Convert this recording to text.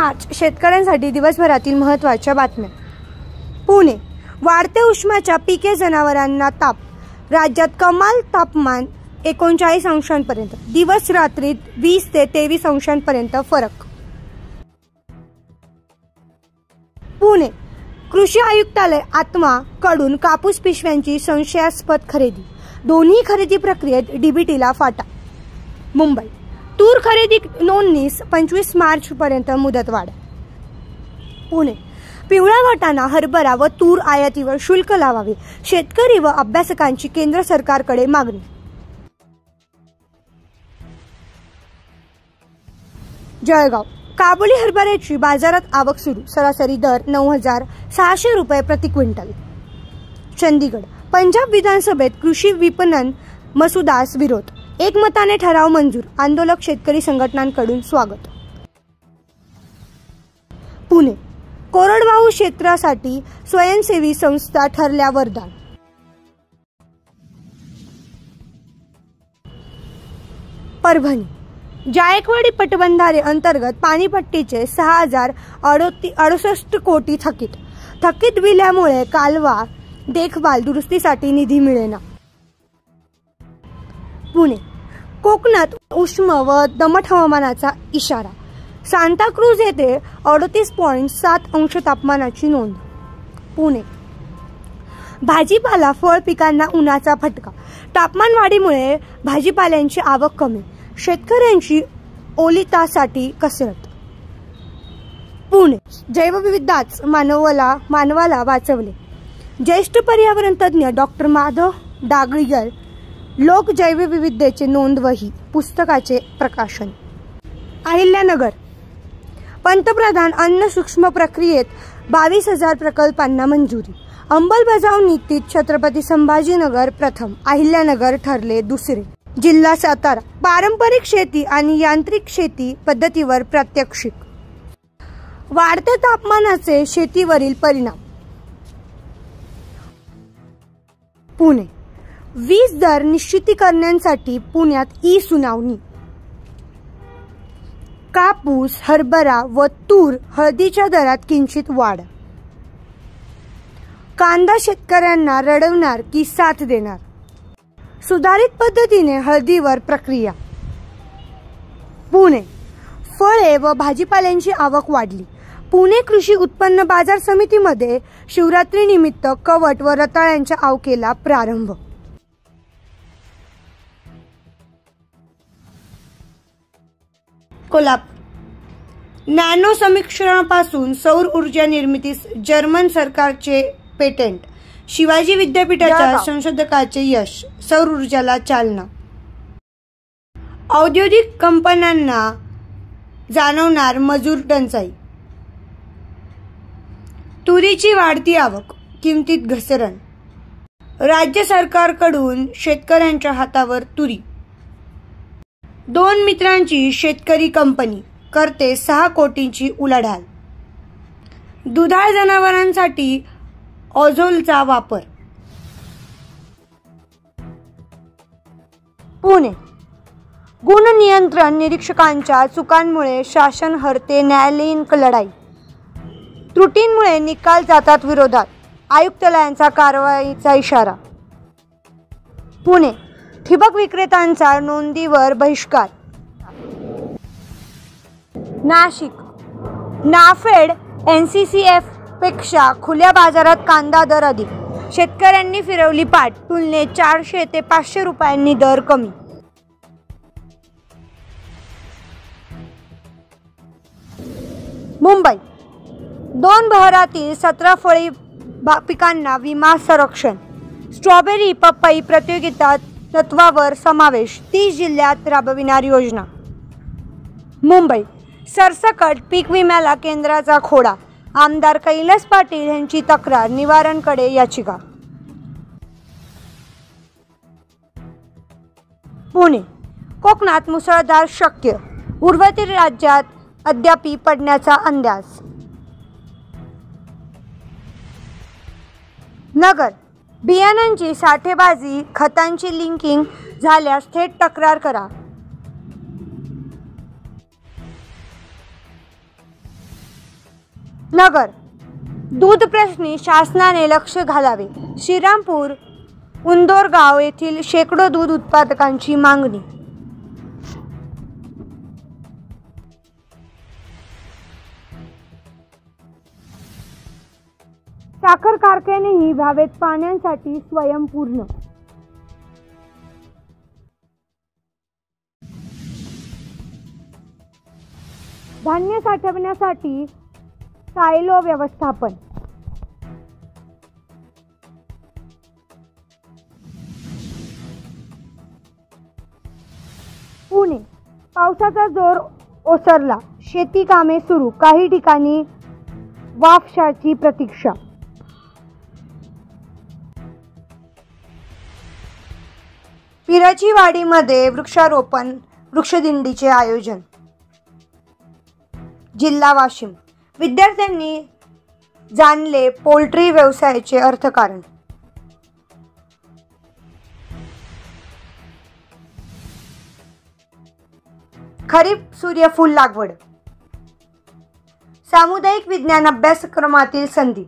मार्च शेतकऱ्यांसाठी दिवसभरातील महत्त्वाच्या बातम्या. पुणे. वाढते उष्माच्या पिके जनावरांना ताप. राज्यात कमाल तापमान 39 अंशांपर्यंत. दिवस रात्रीत 20 ते 23 अंशांपर्यंत फरक. पुणे. कृषी आयुक्तालय आत्मा कडून कापूस पिशव्यांची संशयास्पद खरेदी. दोन्ही खरेदी प्रक्रियेत डीबीटीला फाटा. मुंबई. तूर खरेदी नोंदणीस 25 मार्च पर्यंत मुदतवाढ. पुणे. पिवळा वाटाणा, हरभरा व तूर आयातीवर शुल्क लावावे, शेतकरी व अभ्यासकांची केंद्र सरकारकडे मागणी. जळगाव. काबुली हरभऱ्याची बाजारात आवक सुरू. सरासरी दर 9,600 रुपये प्रति क्विंटल. चंदीगड. पंजाब विधानसभेत कृषी विपणन मसुदास विरोध. एकमताने ठराव मंजूर. आंदोलक शेतकरी संघटनांकडून स्वागत. पुणे. कोरडवाहू क्षेत्रासाठी स्वयंसेवी संस्था ठरल्या वरदान. परभणी. जायकवाडी पटबंधारे अंतर्गत पाणीपट्टीचे 6,068 कोटी थकीत बिलामुळे कालवा देखभाल दुरुस्तीसाठी निधी मिळेना. पुणे. कोकणात उष्म व दमट हवामानाचा इशारा. सांताक्रूज येथे 38.7 अंश तापमानाची नोंद. पुणे. भाजीपाला फळ पिकांना उन्हाचा फटका. तापमान वाढीमुळे भाजीपाल्यांची आवक कमी. शेतकऱ्यांची ओलितासाठी कसरत. पुणे. जैवविविधताच मानवाला वाचवले. ज्येष्ठ पर्यावरण तज्ज्ञ डॉक्टर माधव डागळीकर लोक जैवविविधतेचे नोंदवही पुस्तकाचे प्रकाशन. अहिल्यानगर. पंतप्रधान अन्न सूक्ष्म प्रक्रियेत 22,000 प्रकल्पांना मंजुरी. अंमलबजावणीत छत्रपती संभाजीनगर प्रथम, अहिल्यानगर ठरले दुसरे. जिल्हा सातारा. पारंपरिक शेती आणि यांत्रिक शेती पद्धतीवर प्रात्यक्षिक. वाढत्या तापमानाचे शेतीवरील परिणाम. पुणे. वीज दर निश्चितीकरणासाठी पुण्यात ई-सुनावणी. कापूस, हरभरा व तूर, हळदीच्या दरात किंचित वाढ. कांदा शेतकऱ्यांना रडवणार की साथ देणार. सुधारित पद्धतीने हळदीवर प्रक्रिया. पुणे. फळे व भाजीपाल्यांची आवक वाढली. पुणे कृषी उत्पन्न बाजार समितीमध्ये शिवरात्रीनिमित्त कवट व रताळ्यांच्या आवकेला प्रारंभ. कोल्हापूर. नॅनो समीक्षणापासून सौर ऊर्जा निर्मितीस जर्मन सरकारचे पेटंट. शिवाजी विद्यापीठाच्या संशोधकाचे यश. सौर ऊर्जाला चालना. औद्योगिक कंपन्यांना जाणवणार मजूर टंचाई. तुरीची वाढती आवक, किमतीत घसरण. राज्य सरकारकडून शेतकऱ्यांच्या हातावर तुरी. 2 मित्रांची शेतकरी कंपनी करते 6 कोटींची उलाढाल. दुधाळ जनावरांसाठी ओझोलचा वापर. पुणे. गुण नियंत्रण निरीक्षकांच्या चुकांमुळे शासन हरते न्यायालयीन लढाई. त्रुटींमुळे निकाल जातात विरोधात. आयुक्तालयाचा कारवाईचा इशारा. पुणे. ठिबक विक्रेत्यांचा नोंदीवर बहिष्कार. नाशिक. नाफेड NCCF पेक्षा खुल्या बाजारात कांदा दर अधिक. शेतकऱ्यांनी फिरवली पाठ. तुलनेत 400 ते 500 रुपयांनी दर कमी. मुंबई. 2 बहरातील 17 फळी पिकांना विमा संरक्षण. स्ट्रॉबेरी पपई प्रतियोगिता तत्वावर समावेश. 30 जिल्ह्यात राबविणार योजना. मुंबई. सरसकट पीक विम्याला केंद्राचा खोडा. आमदार कैलास पाटील यांची तक्रार. निवारणकडे याचिका. पुणे. कोकणात मुसळधार शक्य. उर्वरित राज्यात अद्याप पडण्याचा अंदाज. नगर. बियाणांची साठेबाजी, खतांची लिंकिंग झाल्यास थेट तक्रार करा. नगर, दूध प्रश्नी शासनाने लक्ष घालावे. श्रीरामपूर उंदोरगाव येथील शेकडो दूध उत्पादकांची मागणी. साखर कारखानेही व्हावेत पाण्यासाठी स्वयंपूर्ण. धान्य साठवण्यासाठी सायलो व्यवस्थापन. पुणे, पावसाचा जोर ओसरला, शेती कामे सुरू, काही ठिकाणी वाफशाची प्रतीक्षा. पिराचीवाडीमध्ये वृक्षारोपण वृक्षदिंडीचे आयोजन. जिल्हा वाशीम, विद्यार्थ्यांनी जाणले पोल्ट्री व्यवसायाचे अर्थकारण. खरीप सूर्यफूल लागवड. सामुदायिक विज्ञान अभ्यासक्रमातील संधी.